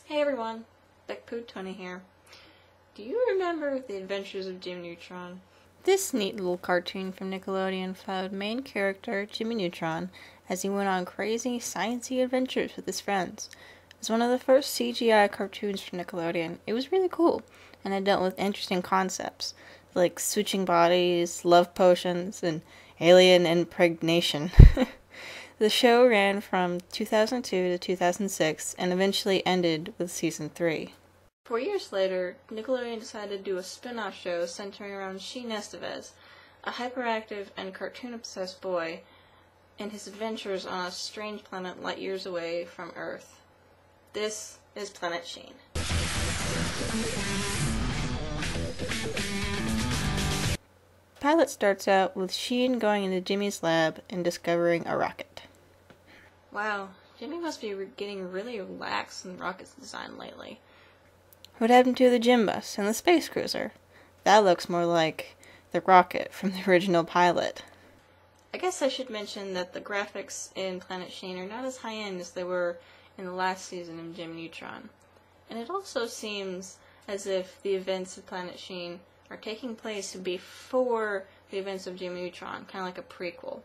Hey everyone, Beckpoo20 here. Do you remember The Adventures of Jimmy Neutron? This neat little cartoon from Nickelodeon followed main character Jimmy Neutron as he went on crazy, sciencey adventures with his friends. It was one of the first CGI cartoons from Nickelodeon. It was really cool, and it dealt with interesting concepts, like switching bodies, love potions, and alien impregnation. The show ran from 2002 to 2006 and eventually ended with season 3. 4 years later, Nickelodeon decided to do a spin-off show centering around Sheen, a hyperactive and cartoon-obsessed boy, and his adventures on a strange planet light years away from Earth. This is Planet Sheen. The pilot starts out with Sheen going into Jimmy's lab and discovering a rocket. Wow, Jimmy must be getting really lax in rocket design lately. What happened to the gym bus and the space cruiser? That looks more like the rocket from the original pilot. I guess I should mention that the graphics in Planet Sheen are not as high-end as they were in the last season of Jimmy Neutron. And it also seems as if the events of Planet Sheen are taking place before the events of Jimmy Neutron, kind of like a prequel.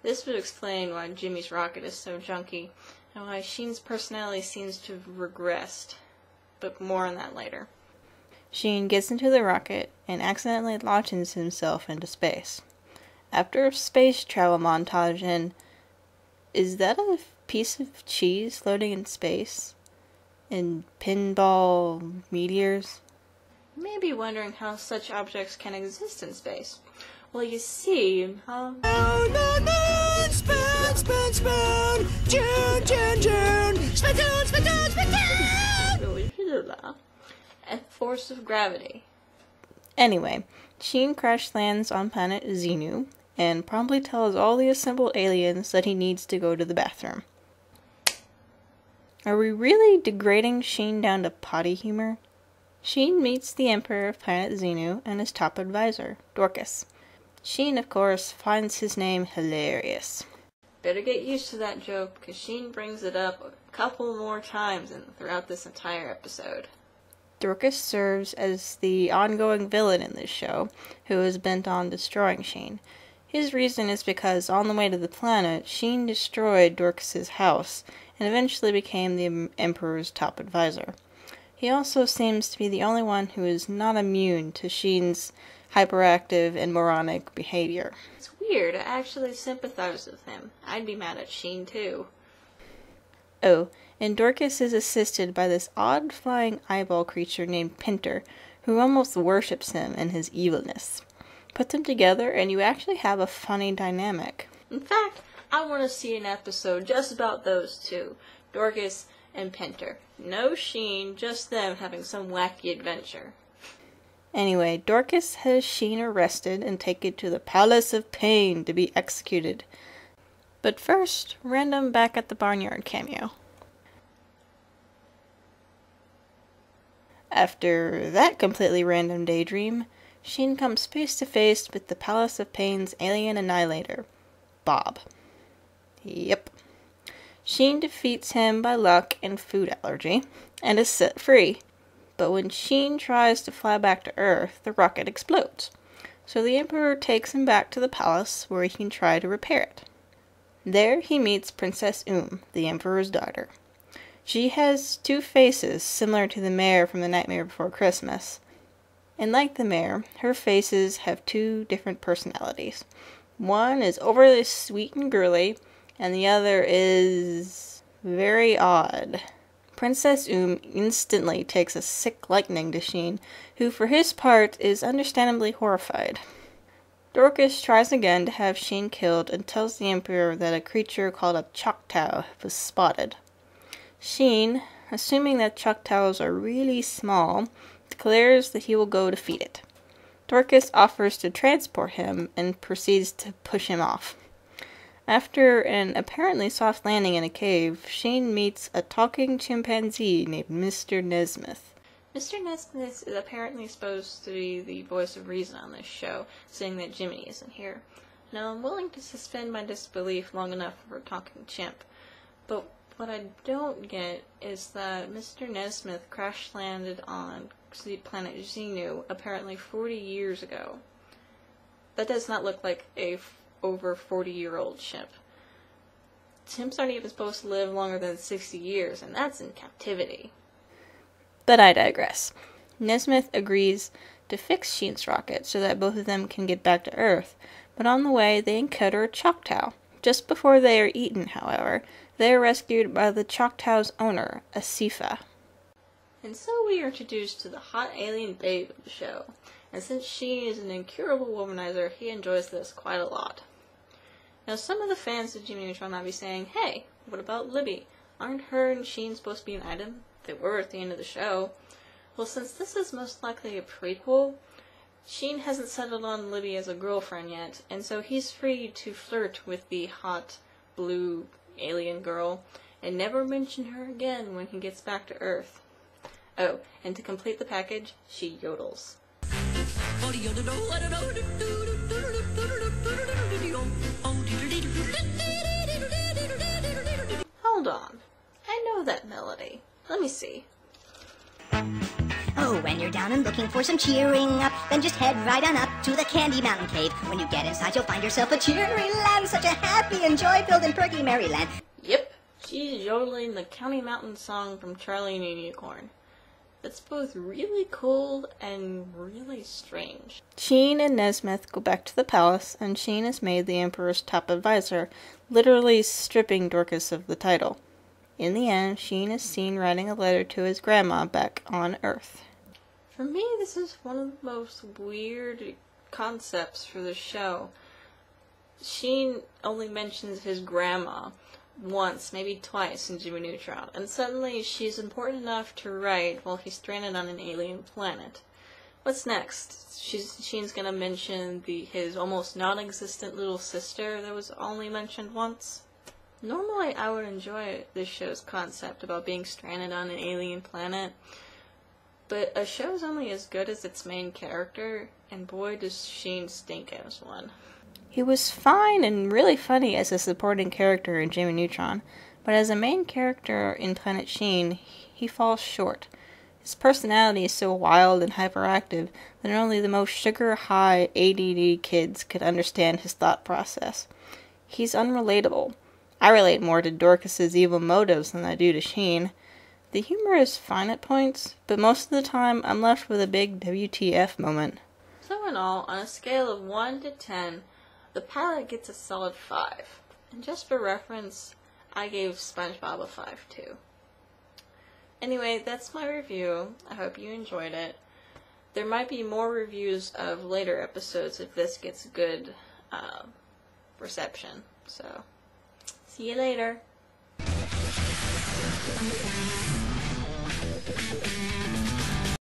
This would explain why Jimmy's rocket is so junky, and why Sheen's personality seems to have regressed. But more on that later. Sheen gets into the rocket and accidentally launches himself into space. After a space travel montage in... Is that a piece of cheese floating in space? In pinball meteors? You may be wondering how such objects can exist in space. Well, you see, Spoon, spoon, spoon, June, June, June, spittoon, spittoon, spittoon! and force of gravity. Anyway, Sheen crash lands on planet Xenu, and promptly tells all the assembled aliens that he needs to go to the bathroom. Are we really degrading Sheen down to potty humor? Sheen meets the Emperor of planet Xenu and his top advisor, Dorkus. Sheen, of course, finds his name hilarious. Better get used to that joke, because Sheen brings it up a couple more times throughout this entire episode. Dorkus serves as the ongoing villain in this show, who is bent on destroying Sheen. His reason is because on the way to the planet, Sheen destroyed Dorkus' house, and eventually became the Emperor's top advisor. He also seems to be the only one who is not immune to Sheen's hyperactive and moronic behavior. It's weird, I actually sympathize with him. I'd be mad at Sheen too. Oh, and Dorkus is assisted by this odd flying eyeball creature named Pinter, who almost worships him and his evilness. Put them together and you actually have a funny dynamic. In fact, I want to see an episode just about those two, Dorkus and Pinter. No Sheen, just them having some wacky adventure. Anyway, Dorkus has Sheen arrested and taken to the Palace of Pain to be executed. But first, random back at the barnyard cameo. After that completely random daydream, Sheen comes face to face with the Palace of Pain's alien annihilator, Bob. Yep. Sheen defeats him by luck and food allergy, and is set free. But when Sheen tries to fly back to Earth, the rocket explodes. So the Emperor takes him back to the palace where he can try to repair it. There he meets Princess the Emperor's daughter. She has two faces similar to the mayor from The Nightmare Before Christmas. And like the mayor, her faces have two different personalities. One is overly sweet and girly, and the other is very odd. Princess instantly takes a sick liking to Sheen, who for his part is understandably horrified. Dorkus tries again to have Sheen killed and tells the Emperor that a creature called a Choctaw was spotted. Sheen, assuming that Choctaws are really small, declares that he will go defeat it. Dorkus offers to transport him and proceeds to push him off. After an apparently soft landing in a cave, Sheen meets a talking chimpanzee named Mr. Nesmith. Mr. Nesmith is apparently supposed to be the voice of reason on this show, seeing that Jiminy isn't here. Now, I'm willing to suspend my disbelief long enough for a talking chimp, but What I don't get is that Mr. Nesmith crash-landed on the planet Xenu apparently 40 years ago. That does not look like a over 40-year-old ship. Chimps aren't even supposed to live longer than 60 years, and that's in captivity. But I digress. Nesmith agrees to fix Sheen's rocket so that both of them can get back to Earth, but on the way they encounter a Choctaw. Just before they are eaten, however, they are rescued by the Choctaw's owner, Aseefa. And so we are introduced to the hot alien babe of the show, and since Sheen is an incurable womanizer, he enjoys this quite a lot. Now some of the fans of Jimmy Neutron might be saying, hey, what about Libby? Aren't her and Sheen supposed to be an item? They were at the end of the show. Well, since this is most likely a prequel, Sheen hasn't settled on Libby as a girlfriend yet, and so he's free to flirt with the hot, blue alien girl, and never mention her again when he gets back to Earth. Oh, and to complete the package, she yodels. Hold on. I know that melody. Let me see. Oh, when you're down and looking for some cheering up, then just head right on up to the Candy Mountain Cave. When you get inside, you'll find yourself a cheery land, such a happy and joy-filled and perky Maryland. Yep, she's yodeling the County Mountain song from Charlie and the Unicorn. That's both really cool and really strange. Sheen and Nesmith go back to the palace, and Sheen is made the Emperor's top advisor, literally stripping Dorkus of the title. In the end, Sheen is seen writing a letter to his grandma back on Earth. For me, this is one of the most weird concepts for the show. Sheen only mentions his grandma once, maybe twice in Jimmy Neutron, and suddenly she's important enough to write while he's stranded on an alien planet. What's next? Sheen's gonna mention his almost non-existent little sister that was only mentioned once? Normally I would enjoy this show's concept about being stranded on an alien planet, but a show's only as good as its main character, and boy does Sheen stink as one. He was fine and really funny as a supporting character in Jimmy Neutron, but as a main character in Planet Sheen, he falls short. His personality is so wild and hyperactive that only the most sugar-high ADD kids could understand his thought process. He's unrelatable. I relate more to Dorcas's evil motives than I do to Sheen. The humor is fine at points, but most of the time I'm left with a big WTF moment. So in all, on a scale of 1 to 10, the pilot gets a solid 5. And just for reference, I gave SpongeBob a 5 too. Anyway, that's my review. I hope you enjoyed it. There might be more reviews of later episodes if this gets good reception. So, see you later.